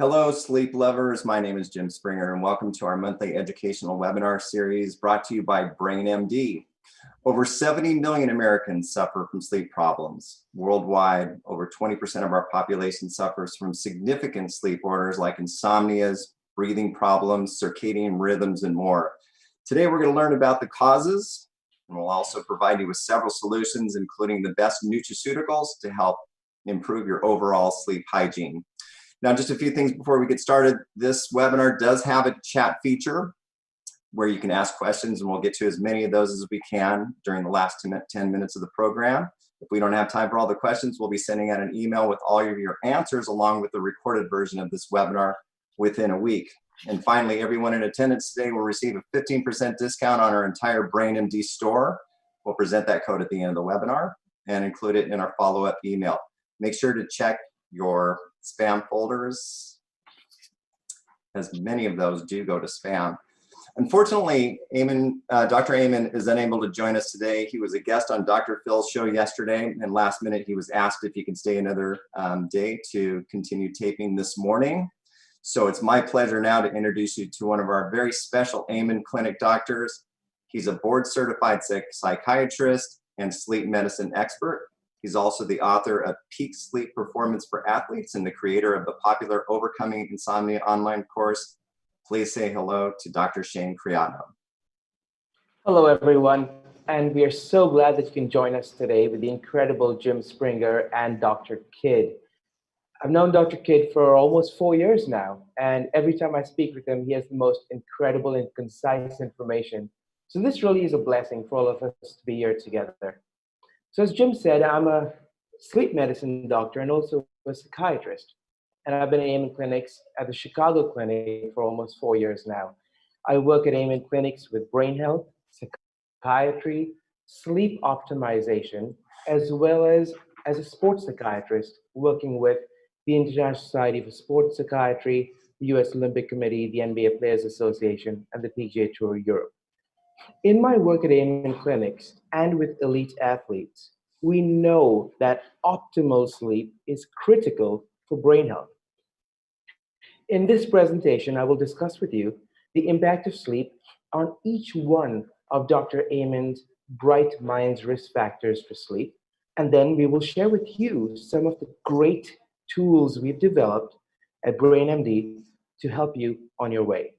Hello, sleep lovers. My name is Jim Springer, and welcome to our monthly educational webinar series brought to you by BrainMD. Over 70 million Americans suffer from sleep problems. Worldwide, over 20% of our population suffers from significant sleep disorders like insomnias, breathing problems, circadian rhythms, and more. Today, we're going to learn about the causes, and we'll also provide you with several solutions, including the best nutraceuticals to help improve your overall sleep hygiene. Now, just a few things before we get started. This webinar does have a chat feature where you can ask questions, and we'll get to as many of those as we can during the last 10 minutes of the program. If we don't have time for all the questions, we'll be sending out an email with all of your answers along with the recorded version of this webinar within a week. And finally, everyone in attendance today will receive a 15% discount on our entire BrainMD store. We'll present that code at the end of the webinar and include it in our follow-up email. Make sure to check your spam folders, as many of those do go to spam. Unfortunately, Dr. Amen is unable to join us today. He was a guest on Dr. Phil's show yesterday, and last minute he was asked if he can stay another day to continue taping this morning. So it's my pleasure now to introduce you to one of our very special Amen Clinic doctors. He's a board-certified psychiatrist and sleep medicine expert. He's also the author of Peak Sleep Performance for Athletes and the creator of the popular Overcoming Insomnia online course. Please say hello to Dr. Shane Creado. Hello, everyone. And we are so glad that you can join us today with the incredible Jim Springer and Dr. Kidd. I've known Dr. Kidd for almost 4 years now, and every time I speak with him, he has the most incredible and concise information. So this really is a blessing for all of us to be here together. So as Jim said, I'm a sleep medicine doctor and also a psychiatrist. And I've been at Amen Clinics at the Chicago clinic for almost 4 years now. I work at Amen Clinics with brain health, psychiatry, sleep optimization, as well as a sports psychiatrist working with the International Society for Sports Psychiatry, the US Olympic Committee, the NBA Players Association, and the PGA Tour Europe. In my work at Amen Clinics and with elite athletes, we know that optimal sleep is critical for brain health. In this presentation, I will discuss with you the impact of sleep on each one of Dr. Amen's Bright Minds risk factors for sleep, and then we will share with you some of the great tools we've developed at BrainMD to help you on your way.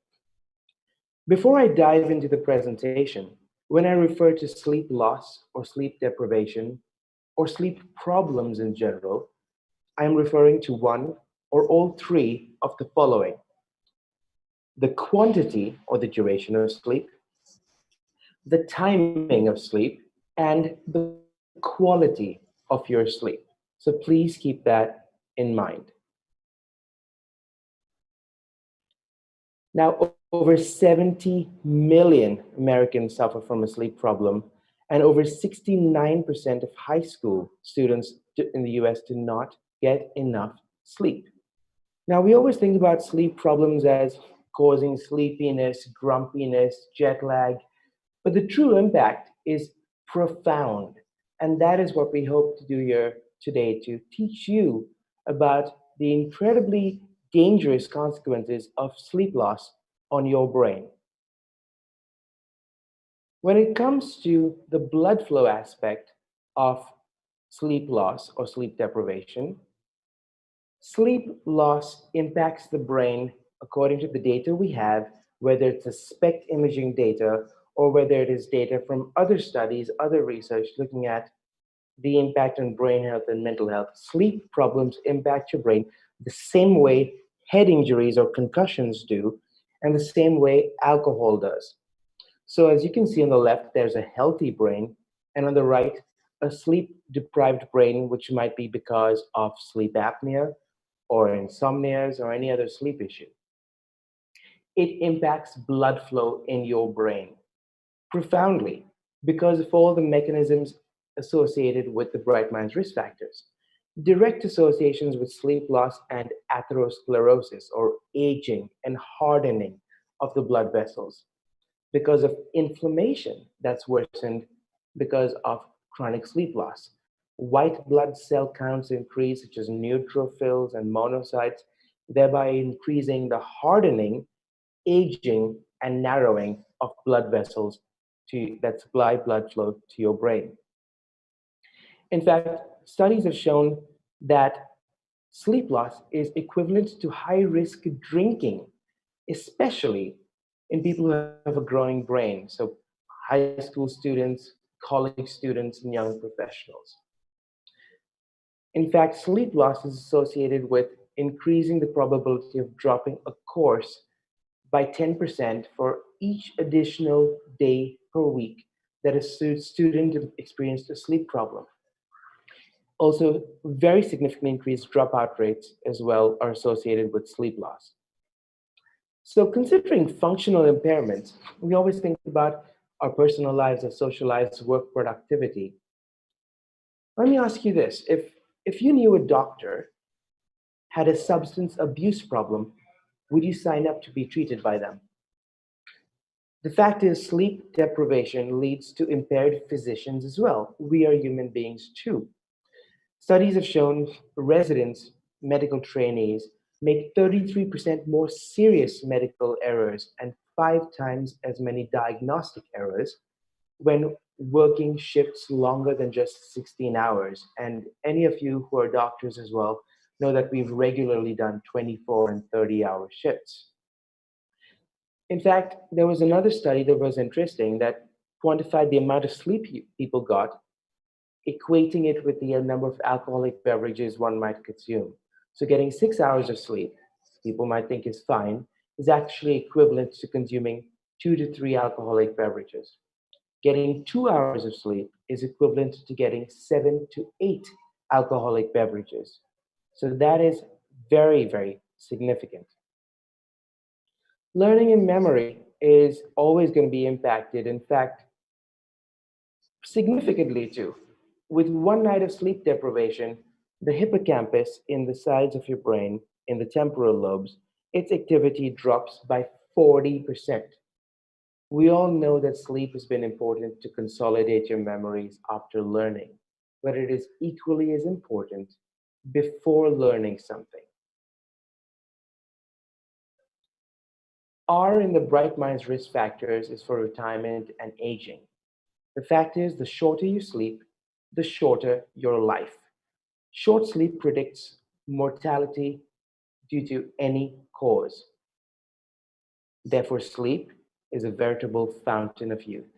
Before I dive into the presentation, when I refer to sleep loss or sleep deprivation or sleep problems in general, I'm referring to one or all three of the following: the quantity or the duration of sleep, the timing of sleep, and the quality of your sleep. So please keep that in mind. Now, over 70 million Americans suffer from a sleep problem, and over 69% of high school students in the US do not get enough sleep. Now, we always think about sleep problems as causing sleepiness, grumpiness, jet lag, but the true impact is profound. And that is what we hope to do here today, to teach you about the incredibly dangerous consequences of sleep loss on your brain. When it comes to the blood flow aspect of sleep loss or sleep deprivation, sleep loss impacts the brain according to the data we have, whether it's a SPECT imaging data or whether it is data from other studies, other research looking at the impact on brain health and mental health. Sleep problems impact your brain the same way head injuries or concussions do, and the same way alcohol does. So as you can see on the left, there's a healthy brain, and on the right, a sleep-deprived brain, which might be because of sleep apnea or insomnias or any other sleep issue. It impacts blood flow in your brain profoundly because of all the mechanisms associated with the Bright Minds risk factors. Direct associations with sleep loss and atherosclerosis, or aging and hardening of the blood vessels, because of inflammation that's worsened because of chronic sleep loss. White blood cell counts increase, such as neutrophils and monocytes, thereby increasing the hardening, aging, and narrowing of blood vessels that supply blood flow to your brain. In fact, studies have shown that sleep loss is equivalent to high risk drinking, especially in people who have a growing brain. So, high school students, college students, and young professionals. In fact, sleep loss is associated with increasing the probability of dropping a course by 10% for each additional day per week that a student experienced a sleep problem. Also, very significantly increased dropout rates as well are associated with sleep loss. So, considering functional impairments, we always think about our personal lives, our social lives, work productivity. Let me ask you this: if you knew a doctor had a substance abuse problem, would you sign up to be treated by them? The fact is, sleep deprivation leads to impaired physicians as well. We are human beings too. Studies have shown residents, medical trainees, make 33% more serious medical errors and 5 times as many diagnostic errors when working shifts longer than just 16 hours. And any of you who are doctors as well know that we've regularly done 24 and 30-hour shifts. In fact, there was another study that was interesting that quantified the amount of sleep people got, equating it with the number of alcoholic beverages one might consume. So, getting 6 hours of sleep, people might think is fine, is actually equivalent to consuming 2 to 3 alcoholic beverages. Getting 2 hours of sleep is equivalent to getting 7 to 8 alcoholic beverages. So, that is very, very significant. Learning and memory is always going to be impacted. In fact, significantly too. With one night of sleep deprivation, the hippocampus in the sides of your brain, in the temporal lobes, its activity drops by 40%. We all know that sleep has been important to consolidate your memories after learning, but it is equally as important before learning something. R in the Bright Minds risk factors is for retirement and aging. The fact is, the shorter you sleep, the shorter your life. Short sleep predicts mortality due to any cause. Therefore, sleep is a veritable fountain of youth.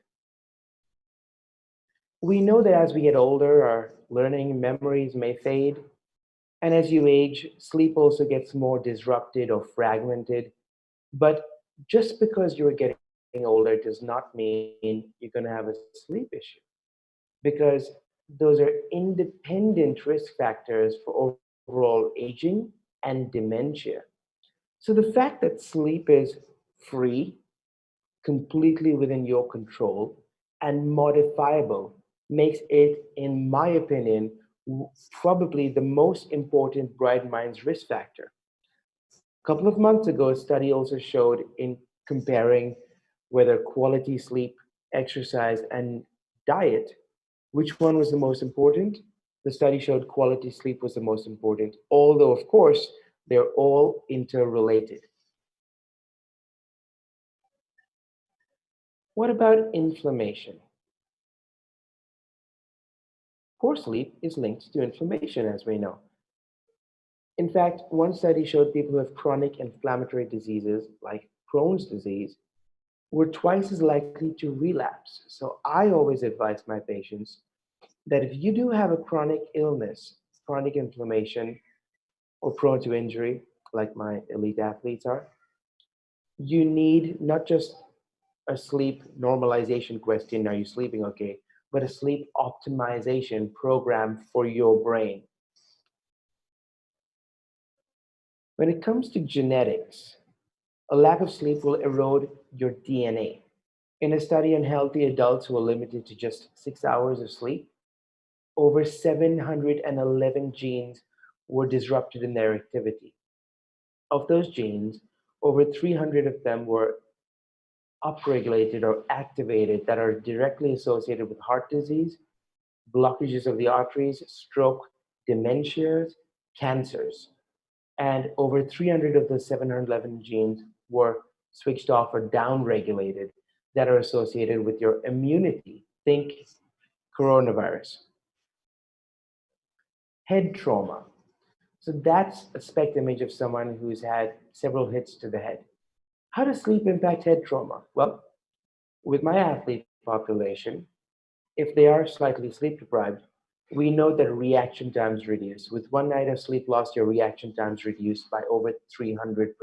We know that as we get older, our learning memories may fade, and as you age, sleep also gets more disrupted or fragmented. But just because you're getting older does not mean you're going to have a sleep issue, because those are independent risk factors for overall aging and dementia. So the fact that sleep is free, completely within your control, and modifiable makes it, in my opinion, probably the most important bright minds risk factor. A couple of months ago, a study also showed in comparing whether quality sleep, exercise, and diet, which one was the most important? The study showed quality sleep was the most important, although, of course, they're all interrelated. What about inflammation? Poor sleep is linked to inflammation, as we know. In fact, one study showed people who have chronic inflammatory diseases like Crohn's disease were twice as likely to relapse. So I always advise my patients that if you do have a chronic illness, chronic inflammation, or prone to injury, like my elite athletes are, you need not just a sleep normalization question, are you sleeping okay, but a sleep optimization program for your brain. When it comes to genetics, a lack of sleep will erode your DNA. In a study on healthy adults who were limited to just 6 hours of sleep, over 711 genes were disrupted in their activity. Of those genes, over 300 of them were upregulated or activated that are directly associated with heart disease, blockages of the arteries, stroke, dementias, cancers. And over 300 of the 711 genes were switched off or downregulated that are associated with your immunity. Think coronavirus. Head trauma. So that's a spectrum image of someone who's had several hits to the head. How does sleep impact head trauma? Well, with my athlete population, if they are slightly sleep deprived, we know that reaction times reduce. With one night of sleep loss, your reaction times reduced by over 300%.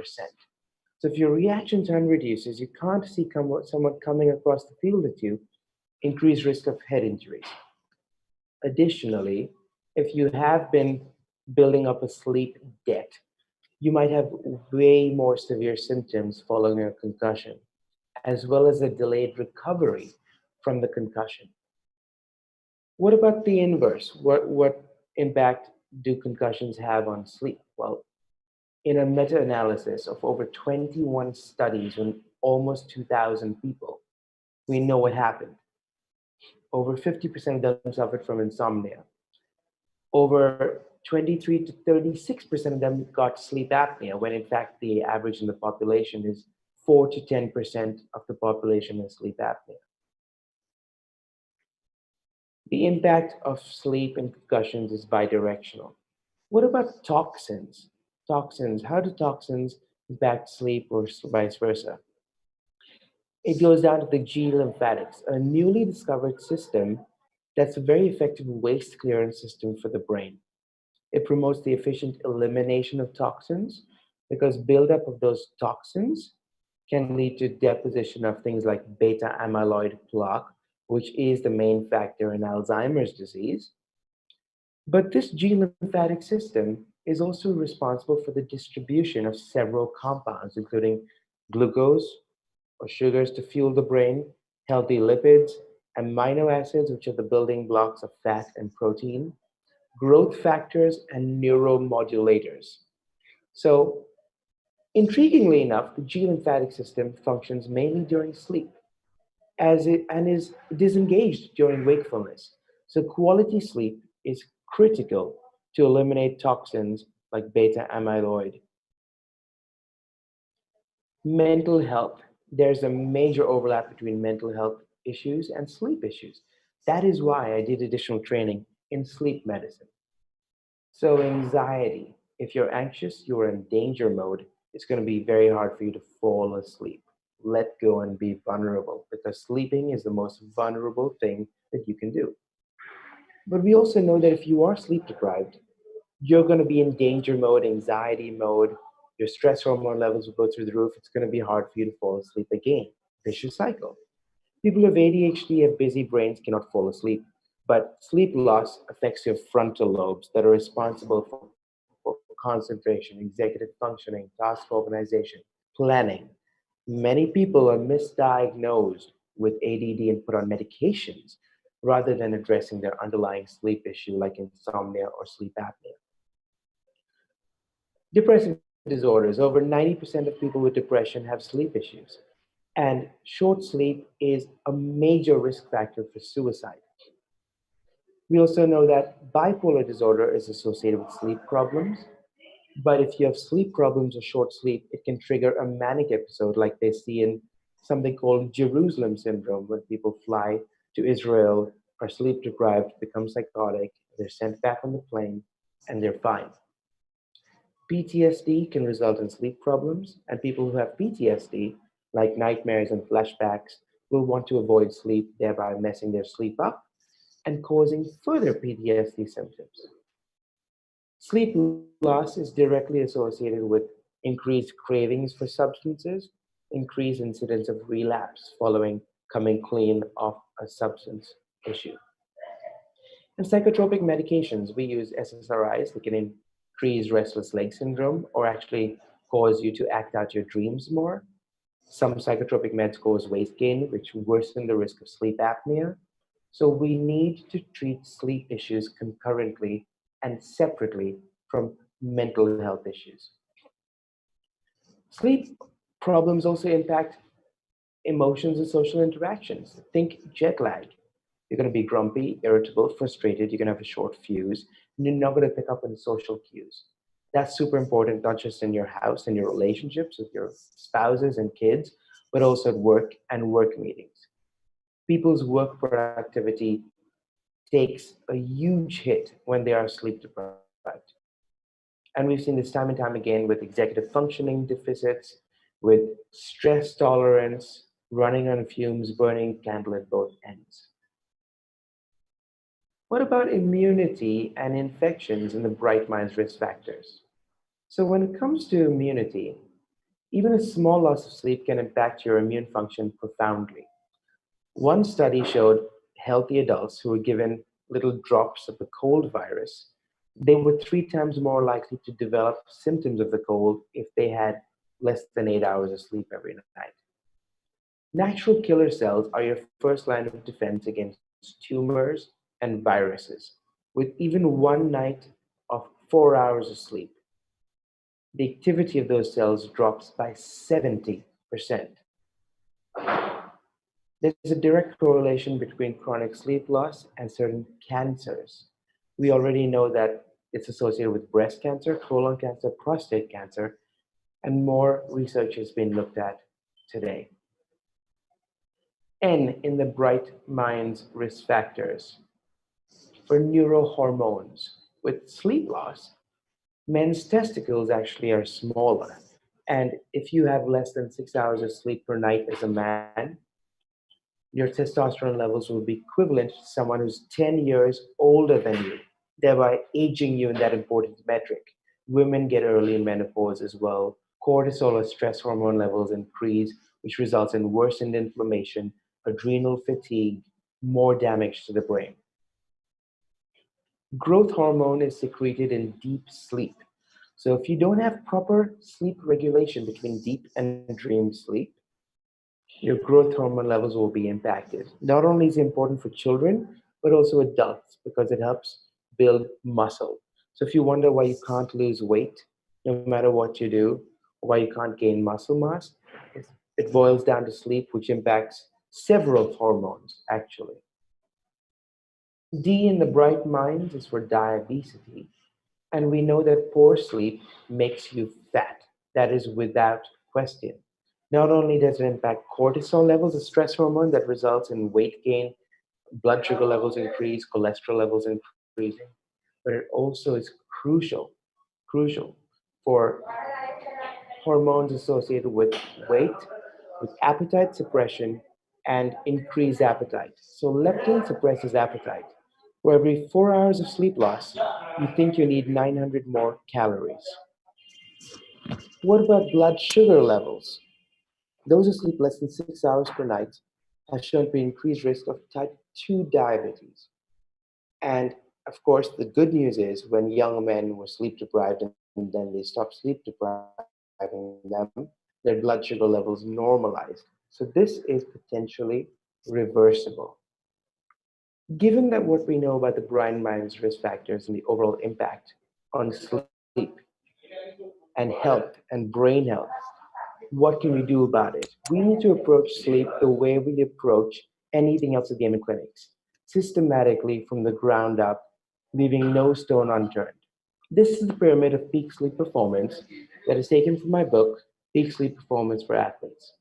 So if your reaction time reduces, you can't see someone coming across the field at you, increased risk of head injuries. Additionally, if you have been building up a sleep debt, you might have way more severe symptoms following a concussion, as well as a delayed recovery from the concussion. What about the inverse? What impact do concussions have on sleep? Well, in a meta analysis of over 21 studies on almost 2,000 people, we know what happened. Over 50% of them suffered from insomnia. Over 23 to 36% of them got sleep apnea, when in fact the average in the population is 4 to 10% of the population has sleep apnea. The impact of sleep and concussions is bidirectional. What about toxins? Toxins, how do toxins impact sleep or vice versa? It goes down to the G lymphatics, a newly discovered system that's a very effective waste clearance system for the brain. It promotes the efficient elimination of toxins because buildup of those toxins can lead to deposition of things like beta amyloid plaque, which is the main factor in Alzheimer's disease. But this G lymphatic system is also responsible for the distribution of several compounds, including glucose or sugars to fuel the brain, healthy lipids, amino acids, which are the building blocks of fat and protein, growth factors, and neuromodulators. So, intriguingly enough, the G lymphatic system functions mainly during sleep and is disengaged during wakefulness. So, quality sleep is critical to eliminate toxins like beta amyloid. Mental health. There's a major overlap between mental health issues and sleep issues. That is why I did additional training in sleep medicine. So, anxiety. If you're anxious, you're in danger mode. It's going to be very hard for you to fall asleep. Let go and be vulnerable because sleeping is the most vulnerable thing that you can do. But we also know that if you are sleep deprived, you're going to be in danger mode, anxiety mode. Your stress hormone levels will go through the roof. It's going to be hard for you to fall asleep again. Vicious cycle. People with ADHD have busy brains, cannot fall asleep. But sleep loss affects your frontal lobes that are responsible for concentration, executive functioning, task organization, planning. Many people are misdiagnosed with ADD and put on medications rather than addressing their underlying sleep issue like insomnia or sleep apnea. Depressive disorders. Over 90% of people with depression have sleep issues. And short sleep is a major risk factor for suicide. We also know that bipolar disorder is associated with sleep problems. But if you have sleep problems or short sleep, it can trigger a manic episode like they see in something called Jerusalem syndrome, when people fly to Israel, are sleep deprived, become psychotic, they're sent back on the plane, and they're fine. PTSD can result in sleep problems, and people who have PTSD, like nightmares and flashbacks, will want to avoid sleep, thereby messing their sleep up and causing further PTSD symptoms. Sleep loss is directly associated with increased cravings for substances, increased incidence of relapse following coming clean of a substance issue. And psychotropic medications, we use SSRIs that can increase restless leg syndrome or actually cause you to act out your dreams more. Some psychotropic meds cause weight gain, which worsen the risk of sleep apnea. So we need to treat sleep issues concurrently and separately from mental health issues. Sleep problems also impact emotions and social interactions. Think jet lag. You're going to be grumpy, irritable, frustrated. You're going to have a short fuse, and you're not going to pick up on social cues. That's super important, not just in your house and your relationships with your spouses and kids, but also at work and work meetings. People's work productivity takes a huge hit when they are sleep deprived. And we've seen this time and time again with executive functioning deficits, with stress tolerance, running on fumes, burning candle at both ends. What about immunity and infections in the bright mind's risk factors? So, when it comes to immunity, even a small loss of sleep can impact your immune function profoundly. One study showed healthy adults who were given little drops of the cold virus, they were 3 times more likely to develop symptoms of the cold if they had less than 8 hours of sleep every night. Natural killer cells are your first line of defense against tumors and viruses. With even one night of 4 hours of sleep, the activity of those cells drops by 70%. There's a direct correlation between chronic sleep loss and certain cancers. We already know that it's associated with breast cancer, colon cancer, prostate cancer, and more research has been looked at today. N in the bright mind's risk factors for neurohormones. With sleep loss, men's testicles actually are smaller. And if you have less than 6 hours of sleep per night as a man, your testosterone levels will be equivalent to someone who's 10 years older than you, thereby aging you in that important metric. Women get early menopause as well. Cortisol or stress hormone levels increase, which results in worsened inflammation, adrenal fatigue, more damage to the brain. Growth hormone is secreted in deep sleep. So if you don't have proper sleep regulation between deep and dream sleep, your growth hormone levels will be impacted. Not only is it important for children, but also adults because it helps build muscle. So if you wonder why you can't lose weight, no matter what you do, or why you can't gain muscle mass, it boils down to sleep, which impacts several hormones actually. D in the bright mind is for diabetes. And we know that poor sleep makes you fat. That is without question. Not only does it impact cortisol levels, a stress hormone that results in weight gain, blood sugar levels increase, cholesterol levels increasing, but it also is crucial for hormones associated with weight, with appetite suppression, and increased appetite. So leptin suppresses appetite. For every 4 hours of sleep loss, you think you need 900 more calories. What about blood sugar levels? Those who sleep less than 6 hours per night have shown to be increased risk of type 2 diabetes. And of course, the good news is when young men were sleep deprived and then they stopped sleep depriving them, their blood sugar levels normalized. So this is potentially reversible. Given that what we know about the brain mind's risk factors and the overall impact on sleep and health and brain health, what can we do about it? We need to approach sleep the way we approach anything else at the Yemen clinics, systematically from the ground up, leaving no stone unturned. This is the pyramid of peak sleep performance that is taken from my book, Peak Sleep Performance for Athletes.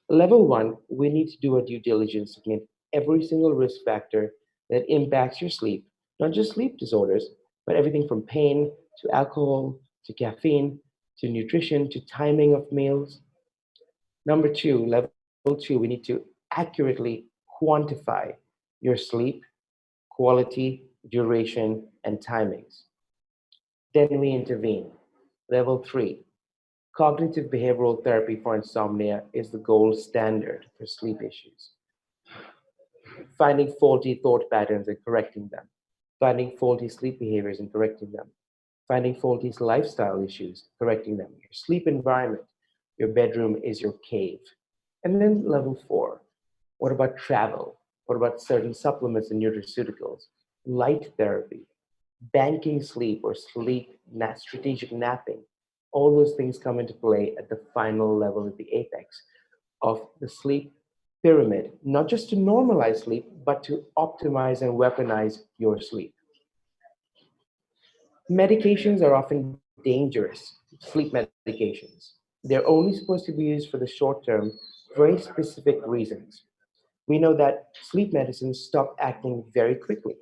Level one, we need to do a due diligence looking at every single risk factor that impacts your sleep, not just sleep disorders, but everything from pain to alcohol to caffeine to nutrition to timing of meals. Number two, level two, we need to accurately quantify your sleep, quality, duration, and timings. Then we intervene. Level three, cognitive behavioral therapy for insomnia is the gold standard for sleep issues. Finding faulty thought patterns and correcting them, finding faulty sleep behaviors and correcting them, finding faulty lifestyle issues, correcting them. Your sleep environment, your bedroom is your cave. And then level four, what about travel? What about certain supplements and nutraceuticals, light therapy, banking sleep or strategic napping? All those things come into play at the final level, at the apex of the sleep pyramid, not just to normalize sleep, but to optimize and weaponize your sleep. Medications are often given dangerous sleep medications. They're only supposed to be used for the short term, very specific reasons. We know that sleep medicines stop acting very quickly.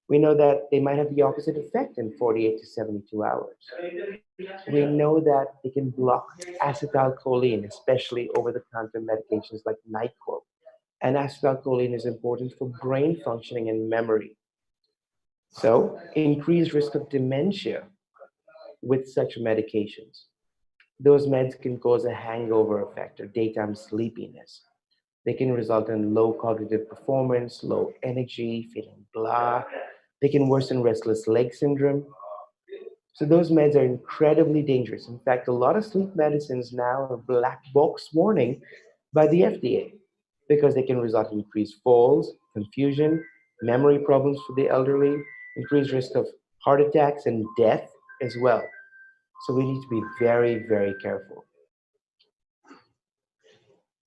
We know that they might have the opposite effect in 48 to 72 hours. We know that they can block acetylcholine, especially over the counter medications like NyQuil. And acetylcholine is important for brain functioning and memory. So, increased risk of dementia with such medications. Those meds can cause a hangover effect or daytime sleepiness. They can result in low cognitive performance, low energy, feeling blah. They can worsen restless leg syndrome. So those meds are incredibly dangerous. In fact, a lot of sleep medicines now have black box warning by the FDA because they can result in increased falls, confusion, memory problems for the elderly, increased risk of heart attacks and death as well. So we need to be very, very careful.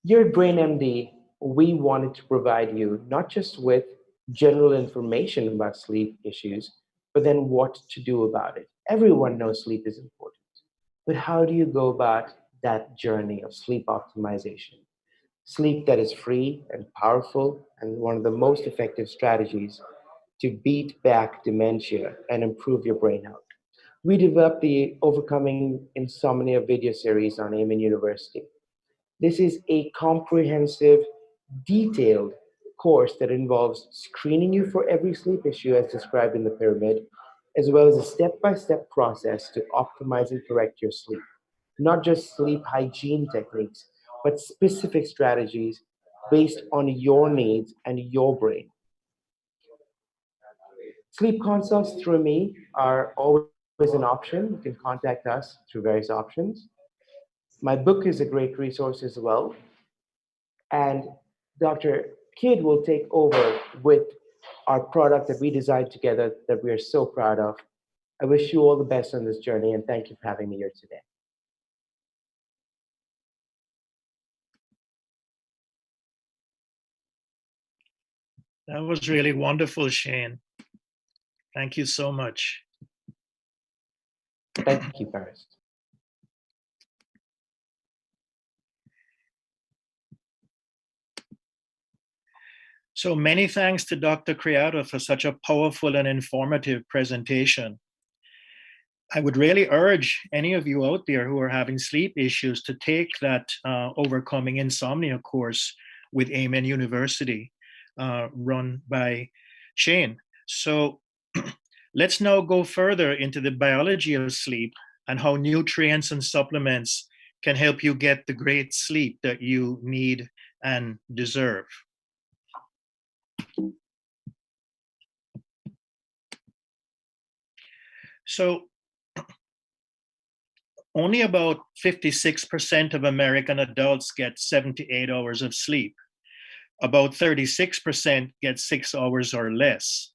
Here at BrainMD, we wanted to provide you not just with general information about sleep issues, but then what to do about it. Everyone knows sleep is important, but how do you go about that journey of sleep optimization? Sleep that is free and powerful, and one of the most effective strategies to beat back dementia and improve your brain health. We developed the Overcoming Insomnia video series on Amen University. This is a comprehensive, detailed course that involves screening you for every sleep issue as described in the pyramid, as well as a step by step process to optimize and correct your sleep. Not just sleep hygiene techniques, but specific strategies based on your needs and your brain. Sleep consults through me are always an option. You can contact us through various options. My book is a great resource as well. And Dr. Kidd will take over with our product that we designed together that we are so proud of. I wish you all the best on this journey and thank you for having me here today. That was really wonderful, Shane. Thank you so much. Thank you, Parris. So many thanks to Dr. Creado for such a powerful and informative presentation. I would really urge any of you out there who are having sleep issues to take that Overcoming Insomnia course with Amen University, run by Shane. So let's now go further into the biology of sleep and how nutrients and supplements can help you get the great sleep that you need and deserve. So only about 56% of American adults get 7 to 8 hours of sleep. About 36% get 6 hours or less.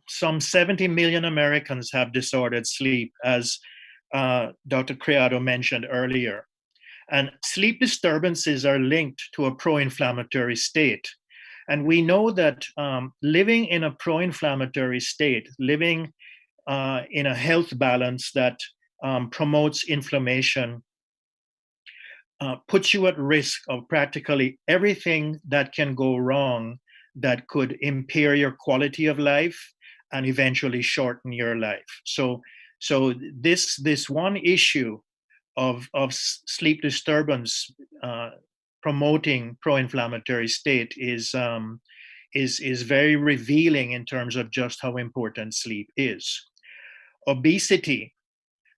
Some 70 million Americans have disordered sleep, as Dr. Creado mentioned earlier. And sleep disturbances are linked to a pro-inflammatory state. And we know that living in a pro-inflammatory state, living in a health balance that promotes inflammation, puts you at risk of practically everything that can go wrong that could impair your quality of life and eventually shorten your life. So this one issue of sleep disturbance promoting pro-inflammatory state is very revealing in terms of just how important sleep is. Obesity,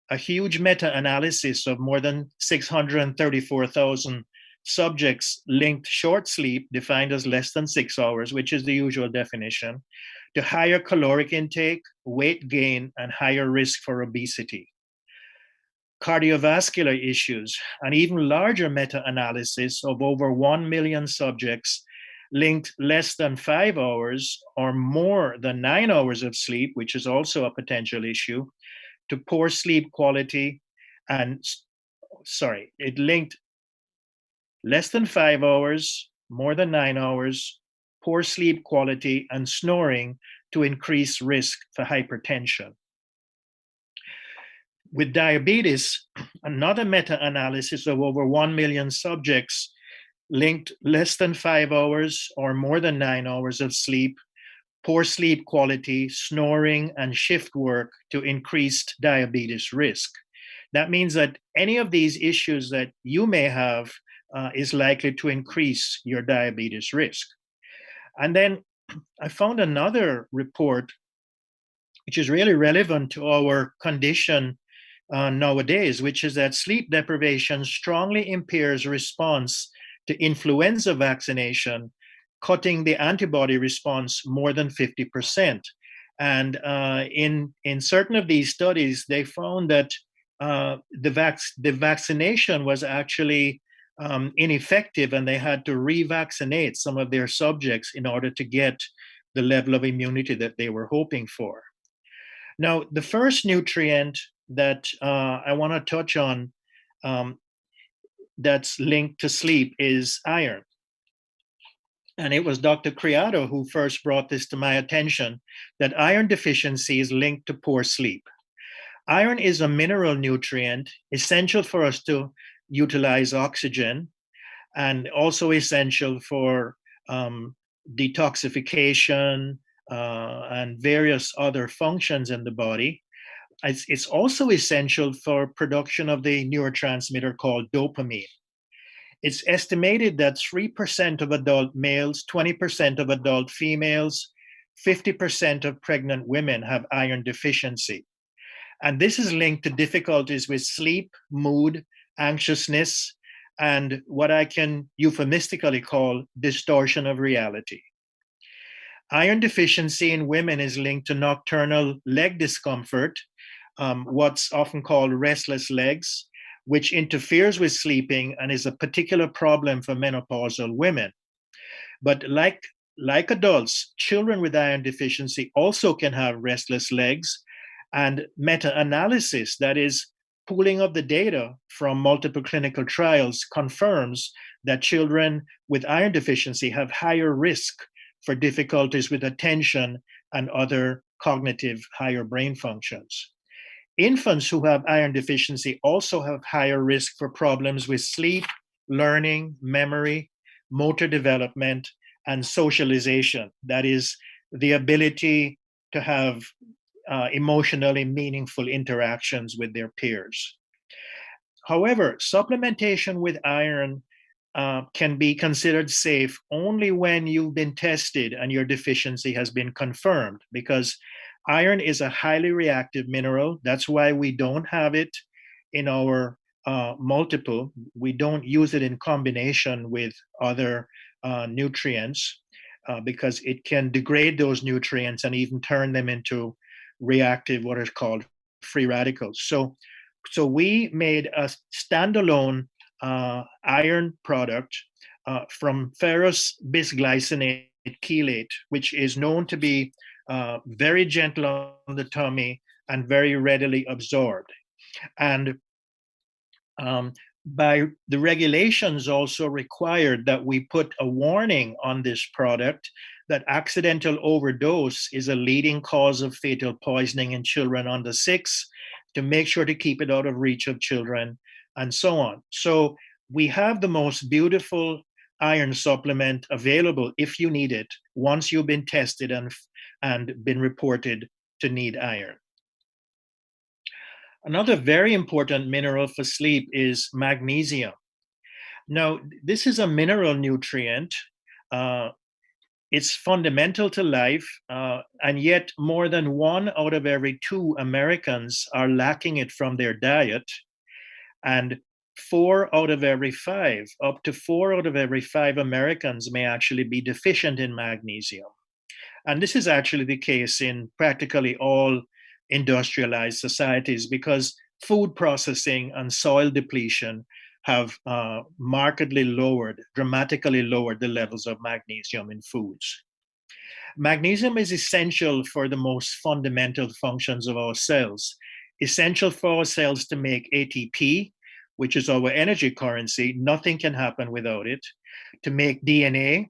a huge meta-analysis of more than 634,000 subjects linked short sleep, defined as less than 6 hours, which is the usual definition, to higher caloric intake, weight gain, and higher risk for obesity. Cardiovascular issues, an even larger meta-analysis of over 1 million subjects linked less than 5 hours or more than 9 hours of sleep, which is also a potential issue, to poor sleep quality it linked less than 5 hours, more than 9 hours, poor sleep quality, and snoring to increase risk for hypertension. with diabetes, another meta-analysis of over 1 million subjects linked less than 5 hours or more than 9 hours of sleep, poor sleep quality, snoring, and shift work to increased diabetes risk. That means that any of these issues that you may have is likely to increase your diabetes risk. And then I found another report which is really relevant to our condition nowadays, which is that sleep deprivation strongly impairs response to influenza vaccination, cutting the antibody response more than 50%. And in certain of these studies, they found that the vaccination was actually ineffective, and they had to revaccinate some of their subjects in order to get the level of immunity that they were hoping for. Now, the first nutrient that I want to touch on that's linked to sleep is iron. And it was Dr. Creado who first brought this to my attention, that iron deficiency is linked to poor sleep. Iron is a mineral nutrient essential for us to utilize oxygen, and also essential for detoxification and various other functions in the body. It's also essential for production of the neurotransmitter called dopamine. It's estimated that 3% of adult males, 20% of adult females, 50% of pregnant women have iron deficiency. And this is linked to difficulties with sleep, mood, anxiousness, and what I can euphemistically call distortion of reality. Iron deficiency in women is linked to nocturnal leg discomfort, what's often called restless legs, which interferes with sleeping and is a particular problem for menopausal women. But like adults, children with iron deficiency also can have restless legs, and meta-analysis, that is, pooling of the data from multiple clinical trials, confirms that children with iron deficiency have higher risk for difficulties with attention and other cognitive higher brain functions. Infants who have iron deficiency also have higher risk for problems with sleep, learning, memory, motor development, and socialization. That is, the ability to have emotionally meaningful interactions with their peers. However, supplementation with iron can be considered safe only when you've been tested and your deficiency has been confirmed, because iron is a highly reactive mineral. That's why we don't have it in our multiple. We don't use it in combination with other nutrients because it can degrade those nutrients and even turn them into reactive, what is called free radicals. So we made a standalone iron product from ferrous bisglycinate chelate, which is known to be very gentle on the tummy and very readily absorbed. And by the regulations also required that we put a warning on this product that accidental overdose is a leading cause of fatal poisoning in children under 6, to make sure to keep it out of reach of children, and so on. So we have the most beautiful iron supplement available if you need it, once you've been tested and been reported to need iron. Another very important mineral for sleep is magnesium. Now, this is a mineral nutrient. It's fundamental to life, and yet more than 1 out of every 2 Americans are lacking it from their diet, and 4 out of every 5, up to 4 out of every 5 Americans may actually be deficient in magnesium. And this is actually the case in practically all industrialized societies, because food processing and soil depletion have dramatically lowered the levels of magnesium in foods. Magnesium is essential for the most fundamental functions of our cells, essential for our cells to make ATP, which is our energy currency. Nothing can happen without it. To make DNA,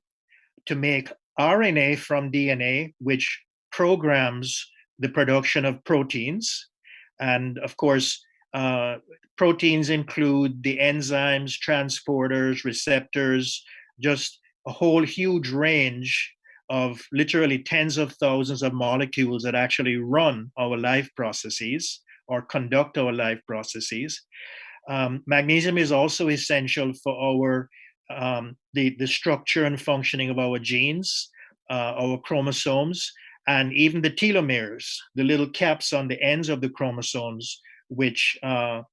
to make RNA from DNA, which programs the production of proteins. And of course, Proteins include the enzymes, transporters, receptors, just a whole huge range of literally tens of thousands of molecules that actually run our life processes or conduct our life processes. Magnesium is also essential for our the structure and functioning of our genes, our chromosomes, and even the telomeres, the little caps on the ends of the chromosomes, which are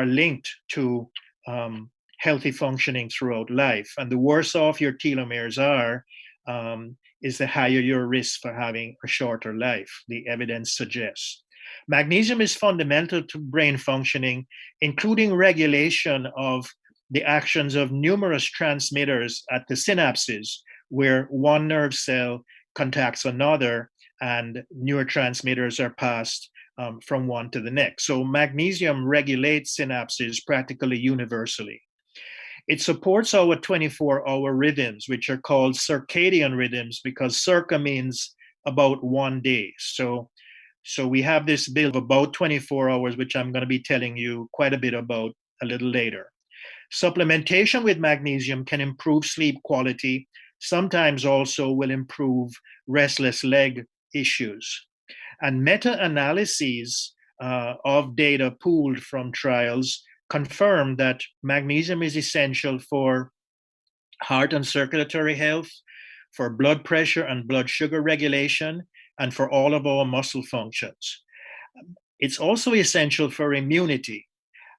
linked to healthy functioning throughout life. And the worse off your telomeres are, is the higher your risk for having a shorter life, the evidence suggests. Magnesium is fundamental to brain functioning, including regulation of the actions of numerous transmitters at the synapses, where one nerve cell contacts another and neurotransmitters are passed from one to the next. So magnesium regulates synapses practically universally. It supports our 24-hour rhythms, which are called circadian rhythms, because circa means about 1 day. So we have this build of about 24 hours, which I'm going to be telling you quite a bit about a little later. Supplementation with magnesium can improve sleep quality, sometimes also will improve restless leg issues. And meta-analyses of data pooled from trials confirm that magnesium is essential for heart and circulatory health, for blood pressure and blood sugar regulation, and for all of our muscle functions. It's also essential for immunity.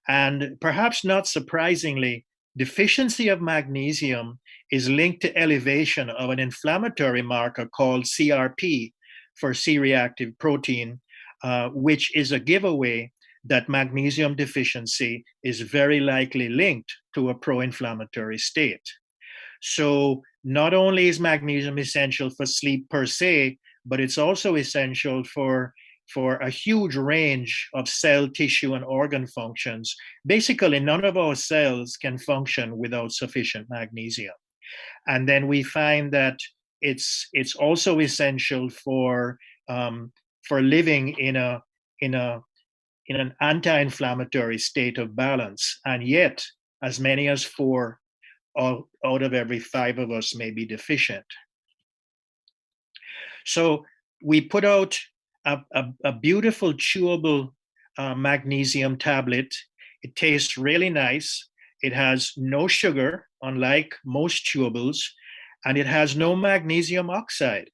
And perhaps not surprisingly, deficiency of magnesium is linked to elevation of an inflammatory marker called CRP, for C-reactive protein, which is a giveaway that magnesium deficiency is very likely linked to a pro-inflammatory state. So not only is magnesium essential for sleep per se, but it's also essential for a huge range of cell, tissue, and organ functions. Basically, none of our cells can function without sufficient magnesium. And then we find that it's also essential for living in an anti-inflammatory state of balance. And yet, as many as 4 out of every 5 of us may be deficient. So we put out a beautiful chewable magnesium tablet. It tastes really nice. It has no sugar, unlike most chewables, and it has no magnesium oxide.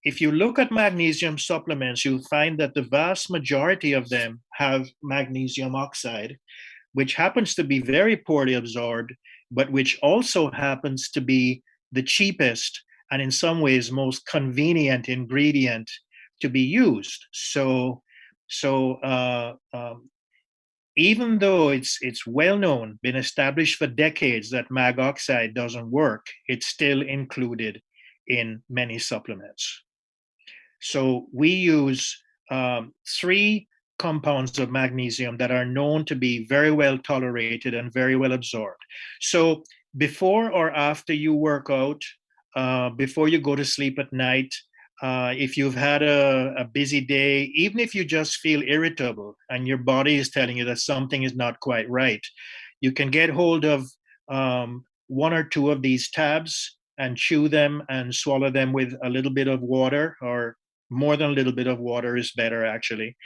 If you look at magnesium supplements, you'll find that the vast majority of them have magnesium oxide, which happens to be very poorly absorbed, but which also happens to be the cheapest and in some ways most convenient ingredient to be used. So even though it's well known, been established for decades that mag oxide doesn't work, it's still included in many supplements. So we use 3 compounds of magnesium that are known to be very well tolerated and very well absorbed. So before or after you work out, before you go to sleep at night, if you've had a busy day, even if you just feel irritable and your body is telling you that something is not quite right, you can get hold of 1 or 2 of these tabs and chew them and swallow them with a little bit of water, or more than a little bit of water is better actually,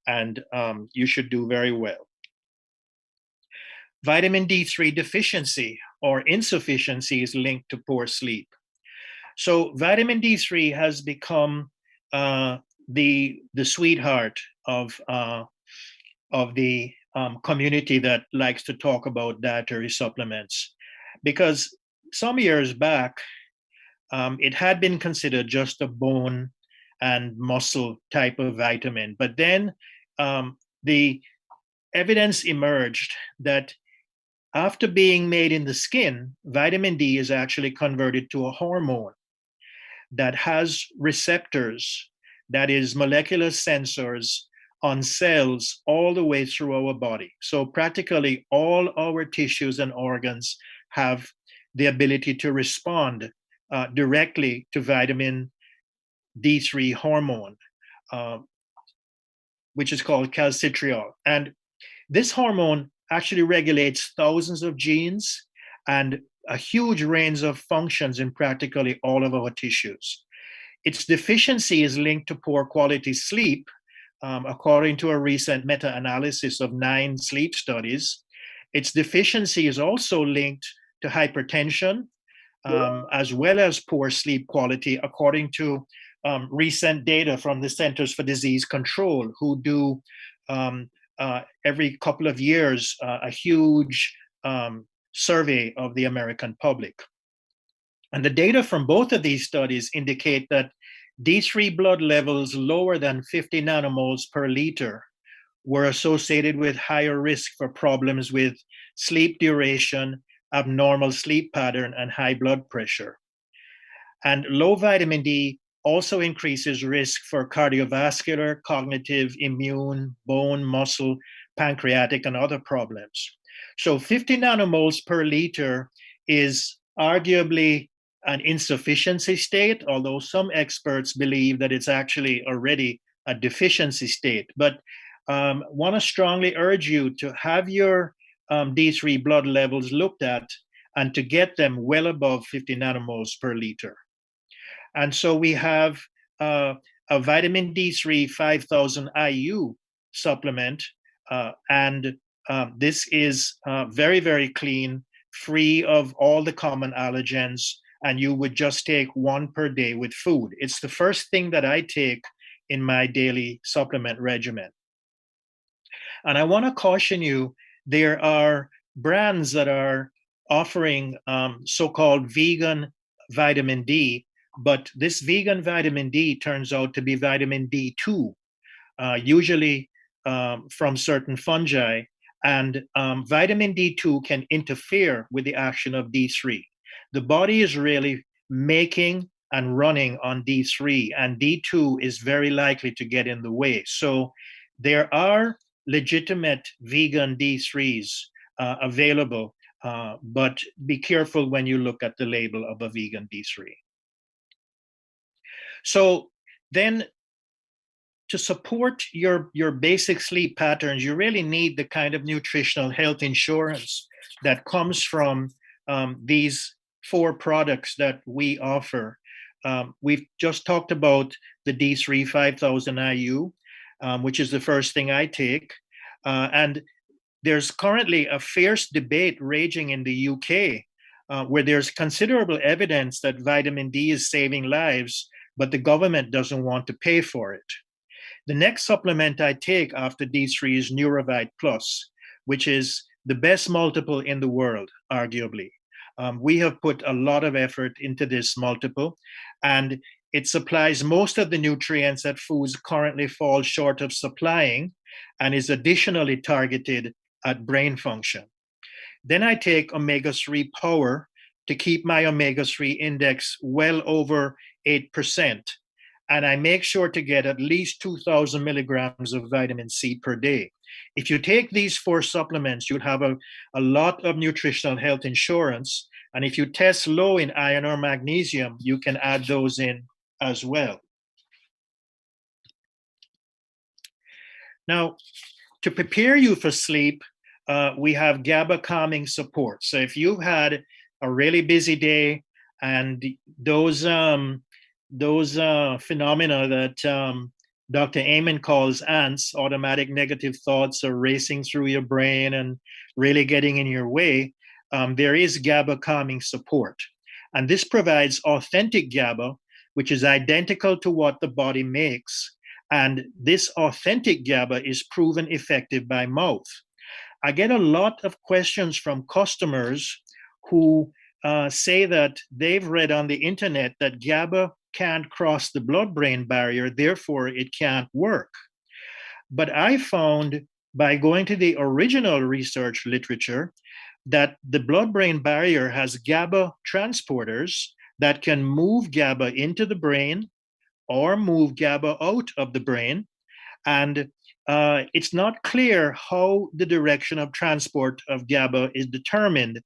and you should do very well. Vitamin D3 deficiency or insufficiency is linked to poor sleep. So vitamin D3 has become the sweetheart of the community that likes to talk about dietary supplements, because some years back it had been considered just a bone and muscle type of vitamin, but then the evidence emerged that after being made in the skin, vitamin D is actually converted to a hormone that has receptors, that is molecular sensors on cells all the way through our body. So practically all our tissues and organs have the ability to respond directly to vitamin D3 hormone, which is called calcitriol. And This hormone actually regulates thousands of genes and a huge range of functions in practically all of our tissues. Its deficiency is linked to poor quality sleep, according to a recent meta-analysis of 9 sleep studies. Its deficiency is also linked to hypertension, as well as poor sleep quality, according to recent data from the Centers for Disease Control, who do every couple of years a huge survey of the American public. And the data from both of these studies indicate that D3 blood levels lower than 50 nanomoles per liter were associated with higher risk for problems with sleep duration, abnormal sleep pattern, and high blood pressure. And low vitamin D also increases risk for cardiovascular, cognitive, immune, bone, muscle, pancreatic, and other problems. So 50 nanomoles per liter is arguably an insufficiency state, although some experts believe that it's actually already a deficiency state. But want to strongly urge you to have your D3 blood levels looked at and to get them well above 50 nanomoles per liter. And so we have a vitamin D3 5000 IU supplement, and this is very, very clean, free of all the common allergens, and you would just take 1 per day with food. It's the first thing that I take in my daily supplement regimen. And I want to caution you, there are brands that are offering so-called vegan vitamin D, but this vegan vitamin D turns out to be vitamin D2, usually from certain fungi. And vitamin D2 can interfere with the action of D3. The body is really making and running on D3, and D2 is very likely to get in the way. So there are legitimate vegan D3s available, but be careful when you look at the label of a vegan D3. So then, to support your basic sleep patterns, you really need the kind of nutritional health insurance that comes from these 4 products that we offer. We've just talked about the D3 5000 IU, which is the first thing I take. And there's currently a fierce debate raging in the UK where there's considerable evidence that vitamin D is saving lives, but the government doesn't want to pay for it. The next supplement I take after D3 is Neurovite Plus, which is the best multiple in the world, arguably. We have put a lot of effort into this multiple, and it supplies most of the nutrients that foods currently fall short of supplying, and is additionally targeted at brain function. Then I take omega-3 Power to keep my omega-3 index well over 8%. And I make sure to get at least 2,000 milligrams of vitamin C per day. If you take these 4 supplements, you'll have a lot of nutritional health insurance. And if you test low in iron or magnesium, you can add those in as well. Now, to prepare you for sleep, we have GABA calming support. So if you've had a really busy day and those phenomena that Dr. Amen calls ants, automatic negative thoughts, are racing through your brain and really getting in your way, there is GABA calming support. And this provides authentic GABA, which is identical to what the body makes. And this authentic GABA is proven effective by mouth. I get a lot of questions from customers who say that they've read on the internet that GABA can't cross the blood-brain barrier, therefore it can't work. But I found by going to the original research literature that the blood-brain barrier has GABA transporters that can move GABA into the brain or move GABA out of the brain. And it's not clear how the direction of transport of GABA is determined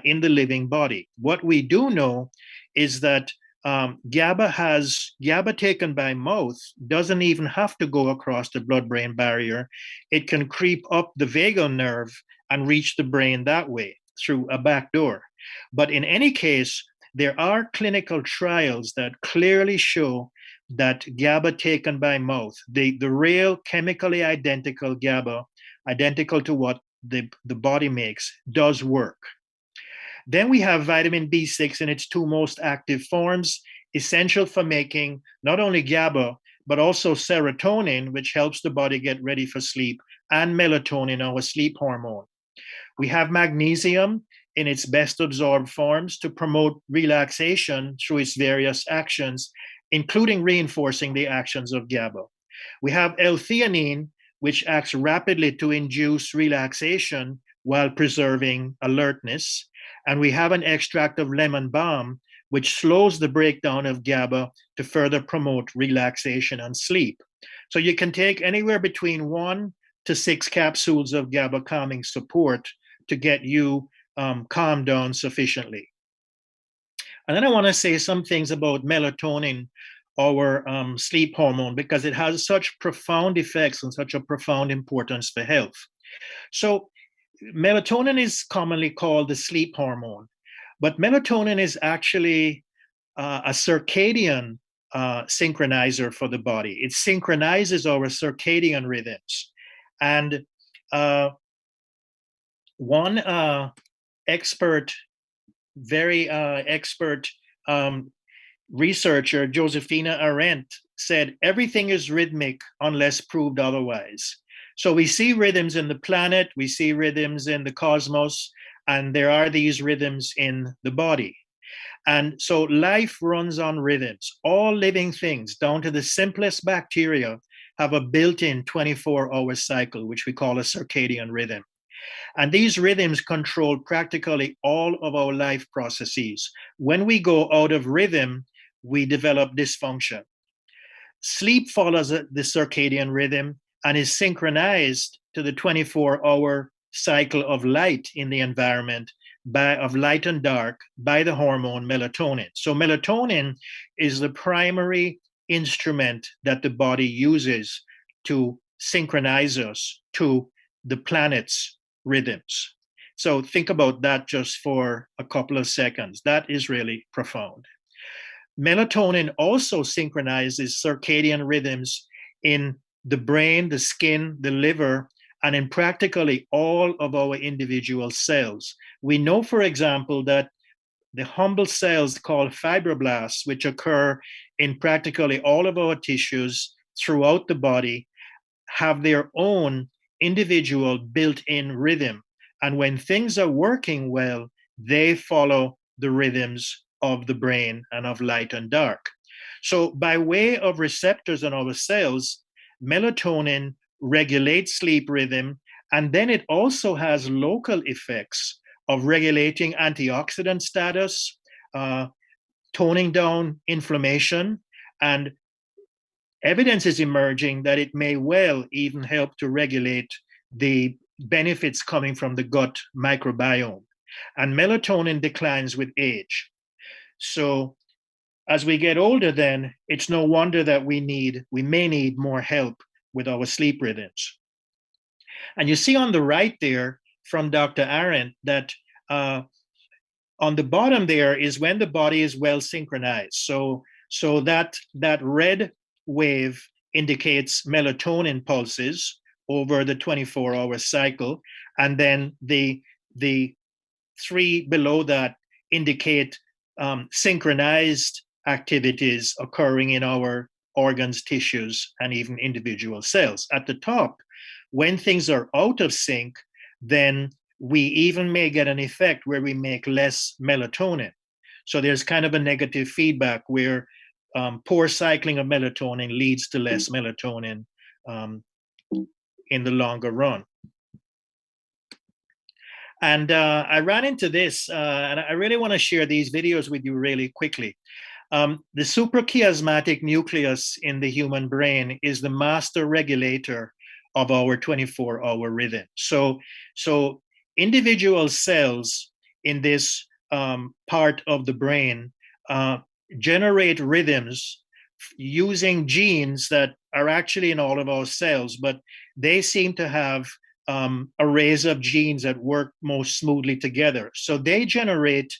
in the living body. What we do know is that GABA taken by mouth doesn't even have to go across the blood-brain barrier. It can creep up the vagal nerve and reach the brain that way through a back door. But in any case, there are clinical trials that clearly show that GABA taken by mouth, the real chemically identical GABA, identical to what the body makes, does work. Then we have vitamin B6 in its two most active forms, essential for making not only GABA, but also serotonin, which helps the body get ready for sleep, and melatonin, our sleep hormone. We have magnesium in its best absorbed forms to promote relaxation through its various actions, including reinforcing the actions of GABA. We have L-theanine, which acts rapidly to induce relaxation while preserving alertness. And we have an extract of lemon balm, which slows the breakdown of GABA to further promote relaxation and sleep. So you can take anywhere between 1 to 6 capsules of GABA calming support to get you calmed down sufficiently. And then I want to say some things about melatonin, our sleep hormone, because it has such profound effects and such a profound importance for health. So melatonin is commonly called the sleep hormone, but melatonin is actually a circadian synchronizer for the body. It synchronizes our circadian rhythms. And one very expert researcher, Josephina Arendt, said, everything is rhythmic unless proved otherwise. So we see rhythms in the planet, we see rhythms in the cosmos, and there are these rhythms in the body. And so life runs on rhythms. All living things, down to the simplest bacteria, have a built-in 24-hour cycle, which we call a circadian rhythm. And these rhythms control practically all of our life processes. When we go out of rhythm, we develop dysfunction. Sleep follows the circadian rhythm and is synchronized to the 24-hour cycle of light in the environment, of light and dark, by the hormone melatonin. So melatonin is the primary instrument that the body uses to synchronize us to the planet's rhythms. So think about that just for a couple of seconds. That is really profound. Melatonin also synchronizes circadian rhythms in the brain, the skin, the liver, and in practically all of our individual cells. We know, for example, that the humble cells called fibroblasts, which occur in practically all of our tissues throughout the body, have their own individual built-in rhythm. And when things are working well, they follow the rhythms of the brain and of light and dark. So by way of receptors on our cells, melatonin regulates sleep rhythm, and then it also has local effects of regulating antioxidant status, toning down inflammation, and evidence is emerging that it may well even help to regulate the benefits coming from the gut microbiome. And melatonin declines with age. So as we get older, then it's no wonder that we may need more help with our sleep rhythms. And you see on the right there from Dr. Arendt that on the bottom there is when the body is well synchronized. So that red wave indicates melatonin pulses over the 24-hour cycle, and then the three below that indicate synchronized activities occurring in our organs, tissues, and even individual cells. At the top, when things are out of sync, then we even may get an effect where we make less melatonin. So there's kind of a negative feedback where poor cycling of melatonin leads to less melatonin in the longer run. And I ran into this, and I really want to share these videos with you really quickly. The suprachiasmatic nucleus in the human brain is the master regulator of our 24-hour rhythm. So individual cells in this part of the brain generate rhythms using genes that are actually in all of our cells, but they seem to have arrays of genes that work most smoothly together. So they generate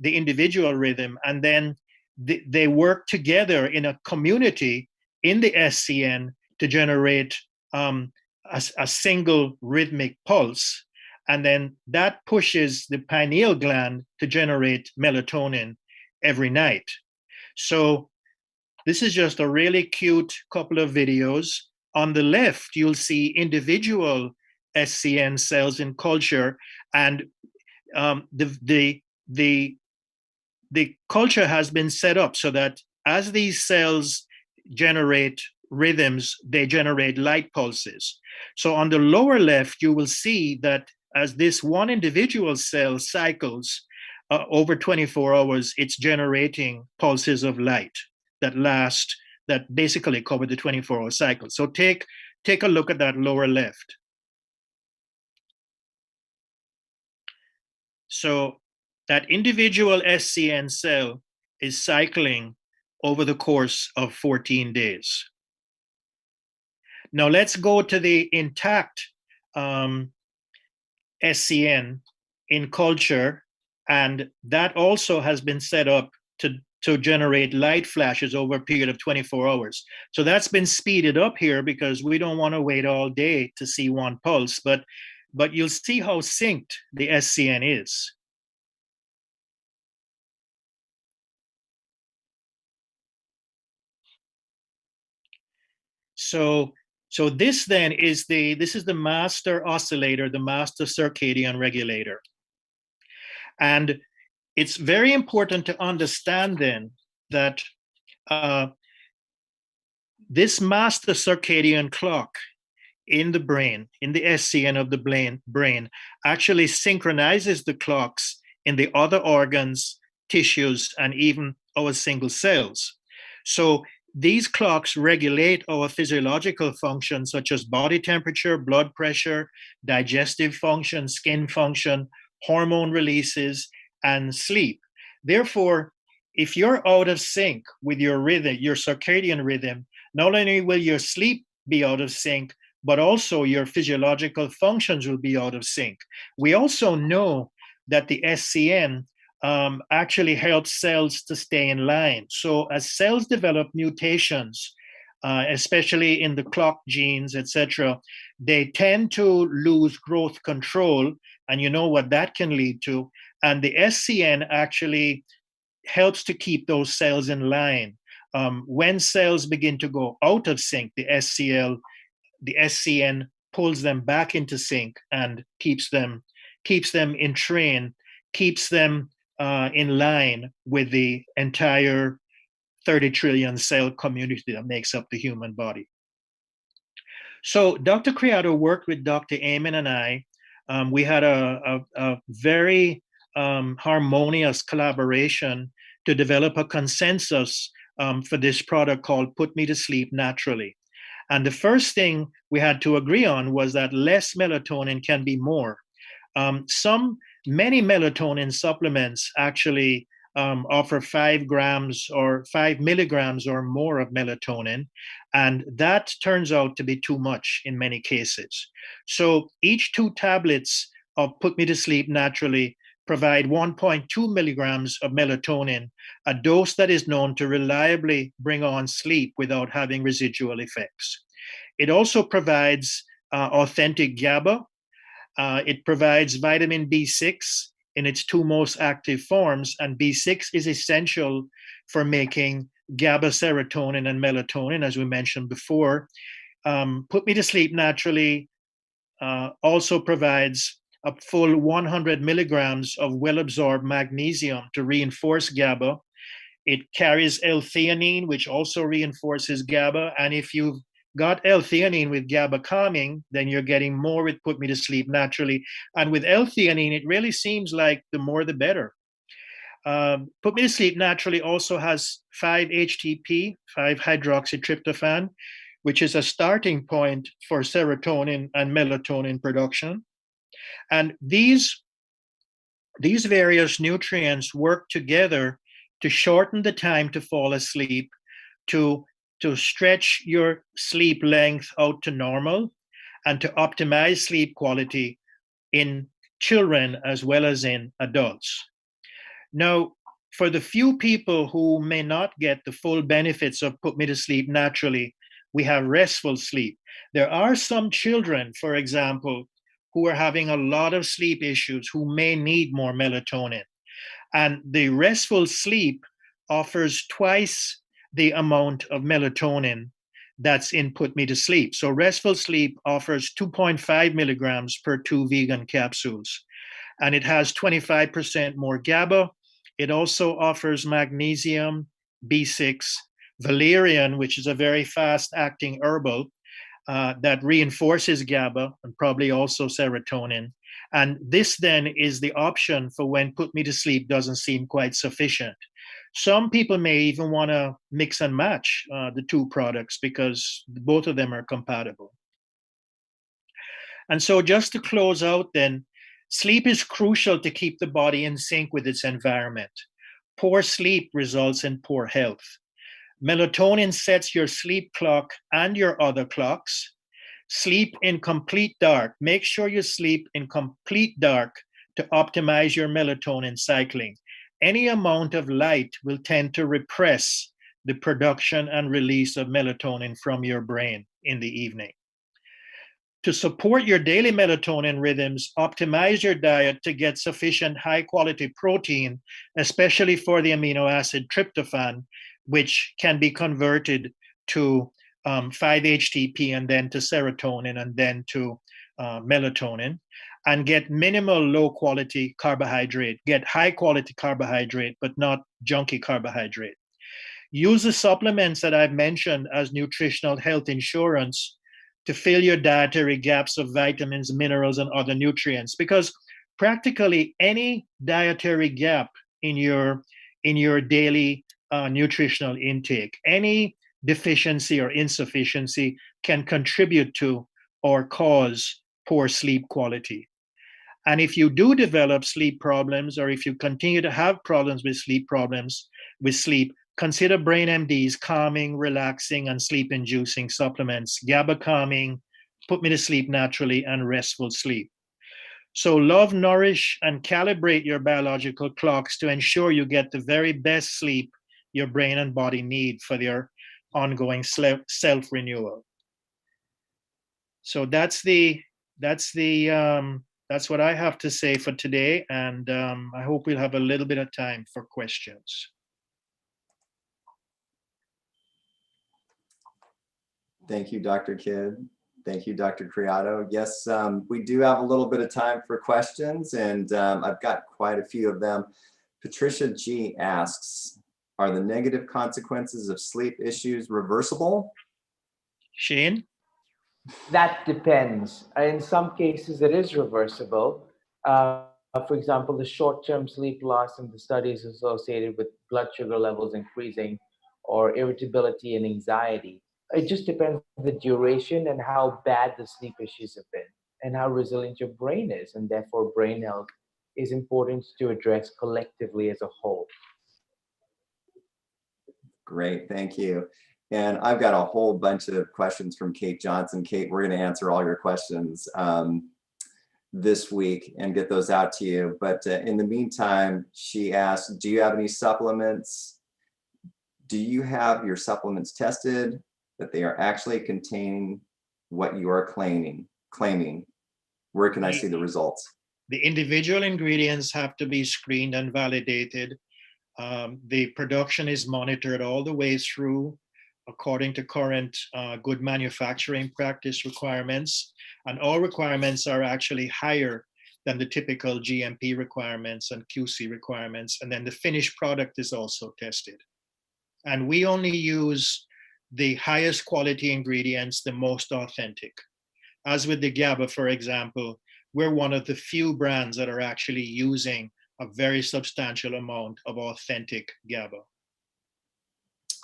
the individual rhythm, and then they work together in a community in the SCN to generate a single rhythmic pulse. And then that pushes the pineal gland to generate melatonin every night. So this is just a really cute couple of videos. On the left, you'll see individual SCN cells in culture, and the culture has been set up so that as these cells generate rhythms, they generate light pulses. So on the lower left, you will see that as this one individual cell cycles over 24 hours, it's generating pulses of light that basically cover the 24-hour cycle. So take a look at that lower left. So that individual SCN cell is cycling over the course of 14 days. Now let's go to the intact SCN in culture, and that also has been set up to generate light flashes over a period of 24 hours. So that's been speeded up here because we don't want to wait all day to see one pulse, but you'll see how synced the SCN is. So this then is the master oscillator, the master circadian regulator. And it's very important to understand then that this master circadian clock in the brain, in the SCN of the brain, actually synchronizes the clocks in the other organs, tissues, and even our single cells. So these clocks regulate our physiological functions such as body temperature, blood pressure, digestive function, skin function, hormone releases, and sleep. Therefore, if you're out of sync with your rhythm, your circadian rhythm, not only will your sleep be out of sync, but also your physiological functions will be out of sync. We also know that the SCN actually helps cells to stay in line. So as cells develop mutations, especially in the clock genes, etc., they tend to lose growth control, and you know what that can lead to. And the SCN actually helps to keep those cells in line. When cells begin to go out of sync, the SCN pulls them back into sync and keeps them in train, keeps them in line with the entire 30 trillion cell community that makes up the human body. So Dr. Creado worked with Dr. Amen and I. We had a very harmonious collaboration to develop a consensus for this product called Put Me to Sleep Naturally. And the first thing we had to agree on was that less melatonin can be more. Many melatonin supplements actually offer 5 grams or 5 milligrams or more of melatonin, and that turns out to be too much in many cases. So each 2 tablets of Put Me to Sleep Naturally provide 1.2 milligrams of melatonin, a dose that is known to reliably bring on sleep without having residual effects. It also provides authentic GABA. It provides vitamin B6 in its 2 most active forms, and B6 is essential for making GABA, serotonin, and melatonin, as we mentioned before. Put Me to Sleep Naturally also provides a full 100 milligrams of well-absorbed magnesium to reinforce GABA. It carries L-theanine, which also reinforces GABA. And if you've got L-theanine with GABA calming, then you're getting more with Put Me to Sleep Naturally. And with L-theanine, it really seems like the more the better. Put Me to Sleep Naturally also has 5-HTP, 5-hydroxytryptophan, which is a starting point for serotonin and melatonin production. And these various nutrients work together to shorten the time to fall asleep, to stretch your sleep length out to normal, and to optimize sleep quality in children as well as in adults. Now, for the few people who may not get the full benefits of put me to sleep naturally, we have restful sleep. There are some children, for example, who are having a lot of sleep issues who may need more melatonin. And the restful sleep offers twice the amount of melatonin that's in put me to sleep. So restful sleep offers 2.5 milligrams per 2 vegan capsules. And it has 25% more GABA. It also offers magnesium, B6, valerian, which is a very fast-acting herbal that reinforces GABA and probably also serotonin. And this then is the option for when put me to sleep doesn't seem quite sufficient. Some people may even want to mix and match the two products because both of them are compatible. And so just to close out then, sleep is crucial to keep the body in sync with its environment. Poor sleep results in poor health. Melatonin sets your sleep clock and your other clocks. Sleep in complete dark. Make sure you sleep in complete dark to optimize your melatonin cycling. Any amount of light will tend to repress the production and release of melatonin from your brain in the evening. To support your daily melatonin rhythms, optimize your diet to get sufficient high-quality protein, especially for the amino acid tryptophan, which can be converted to 5-HTP and then to serotonin and then to melatonin, and get minimal low-quality carbohydrate. Get high-quality carbohydrate, but not junky carbohydrate. Use the supplements that I've mentioned as nutritional health insurance to fill your dietary gaps of vitamins, minerals, and other nutrients, because practically any dietary gap in your daily nutritional intake, any deficiency or insufficiency can contribute to or cause poor sleep quality. And if you do develop sleep problems, or if you continue to have problems with sleep, consider BrainMD's calming, relaxing, and sleep-inducing supplements, GABA calming, put me to sleep naturally, and restful sleep. So love, nourish, and calibrate your biological clocks to ensure you get the very best sleep your brain and body need for their ongoing self-renewal. So that's what I have to say for today, and I hope we'll have a little bit of time for questions. Thank you, Dr. Kidd. Thank you, Dr. Creado. Yes, we do have a little bit of time for questions, and I've got quite a few of them. Patricia G asks, are the negative consequences of sleep issues reversible? Shane? That depends. In some cases, it is reversible. For example, the short-term sleep loss in the studies associated with blood sugar levels increasing or irritability and anxiety. It just depends on the duration and how bad the sleep issues have been and how resilient your brain is. And therefore, brain health is important to address collectively as a whole. Great, thank you. And I've got a whole bunch of questions from Kate Johnson. Kate, we're going to answer all your questions this week and get those out to you. But in the meantime, she asked, do you have any supplements? Do you have your supplements tested that they are actually containing what you are claiming? Where can I see the results? The individual ingredients have to be screened and validated. The production is monitored all the way through according to current good manufacturing practice requirements. And all requirements are actually higher than the typical GMP requirements and QC requirements. And then the finished product is also tested. And we only use the highest quality ingredients, the most authentic. As with the GABA, for example, we're one of the few brands that are actually using a very substantial amount of authentic GABA.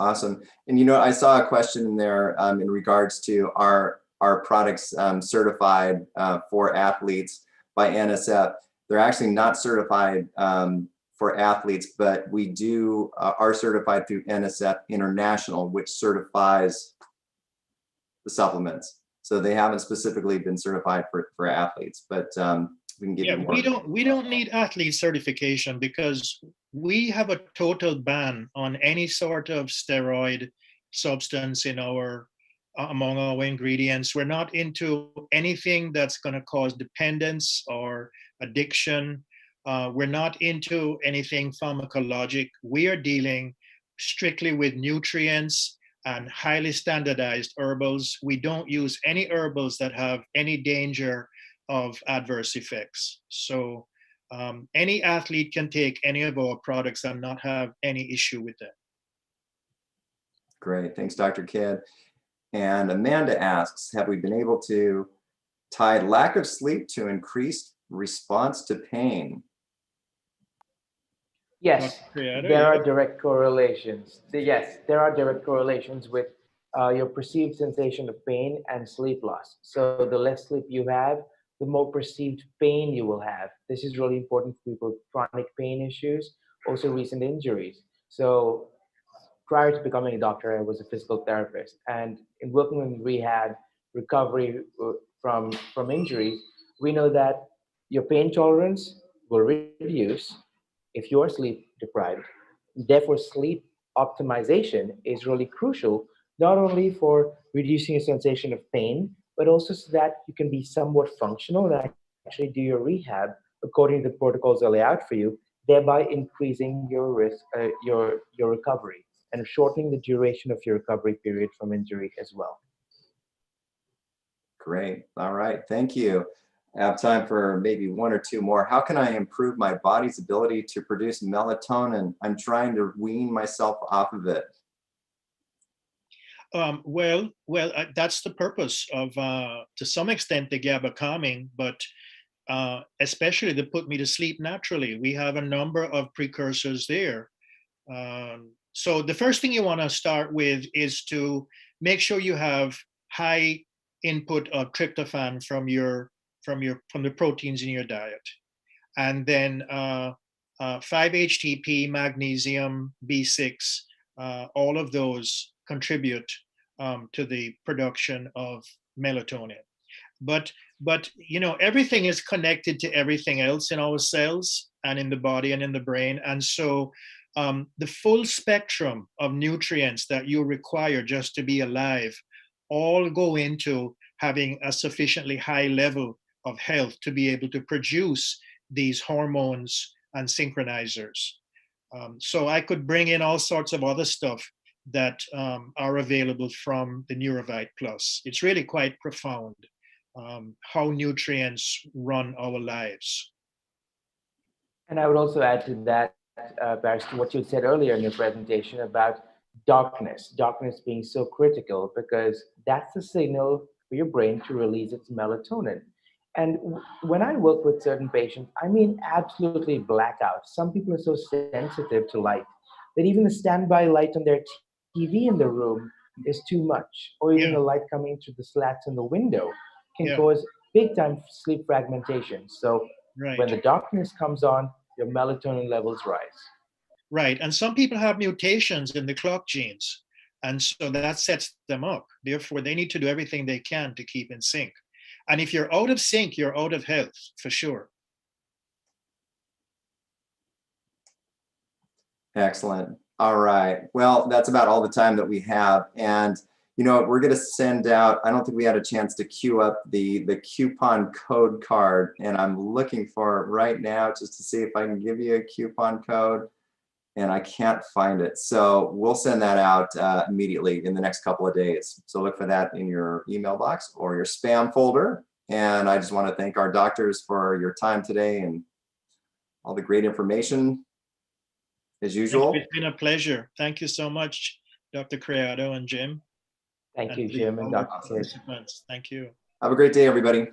Awesome. And you know, I saw a question in there in regards to our products certified for athletes by NSF. They're actually not certified for athletes, but we do are certified through NSF International, which certifies the supplements. So they haven't specifically been certified for athletes, but we can give you more. We don't need athlete certification because we have a total ban on any sort of steroid substance in our among our ingredients. We're not into anything that's going to cause dependence or addiction. We're not into anything pharmacologic. We are dealing strictly with nutrients and highly standardized herbals. We don't use any herbals that have any danger of adverse effects. So any athlete can take any of our products and not have any issue with them. Great, thanks, Dr. Kidd. And Amanda asks, have we been able to tie lack of sleep to increased response to pain? Yes, there are direct correlations. Yes, there are direct correlations with your perceived sensation of pain and sleep loss. So the less sleep you have, the more perceived pain you will have. This is really important for people with chronic pain issues, also recent injuries. So prior to becoming a doctor, I was a physical therapist. And in working in rehab, recovery from injuries, we know that your pain tolerance will reduce if you're sleep deprived. Therefore, sleep optimization is really crucial, not only for reducing a sensation of pain, but also so that you can be somewhat functional and actually do your rehab according to the protocols I lay out for you, thereby increasing your risk, your recovery, and shortening the duration of your recovery period from injury as well. Great. All right. Thank you. I have time for maybe one or two more. How can I improve my body's ability to produce melatonin? I'm trying to wean myself off of it. Well, that's the purpose of, to some extent, the GABA calming, but especially to put me to sleep naturally. We have a number of precursors there. So the first thing you want to start with is to make sure you have high input of tryptophan from the proteins in your diet, and then 5-HTP, magnesium, B6, all of those contribute to the production of melatonin. But everything is connected to everything else in our cells and in the body and in the brain, and so the full spectrum of nutrients that you require just to be alive all go into having a sufficiently high level of health to be able to produce these hormones and synchronizers. So I could bring in all sorts of other stuff that are available from the Neurovite Plus. It's really quite profound how nutrients run our lives. And I would also add to that, Parris, to what you said earlier in your presentation about darkness being so critical, because that's the signal for your brain to release its melatonin. And when I work with certain patients, I mean absolutely blackout. Some people are so sensitive to light that even the standby light on their TV in the room is too much, or even the light coming through the slats in the window can cause big time sleep fragmentation. So when the darkness comes on, your melatonin levels rise. Right, and some people have mutations in the clock genes, and so that sets them up. Therefore, they need to do everything they can to keep in sync. And if you're out of sync, you're out of health, for sure. Excellent. All right. Well, that's about all the time that we have. And, you know, we're going to send out, I don't think we had a chance to queue up the coupon code card. And I'm looking for it right now just to see if I can give you a coupon code. And I can't find it. So we'll send that out immediately in the next couple of days. So look for that in your email box or your spam folder. And I just want to thank our doctors for your time today and all the great information as usual. It's been a pleasure. Thank you so much, Dr. Creado and Jim. Thank you, Jim and Dr. Kidd. Thank you. Have a great day, everybody.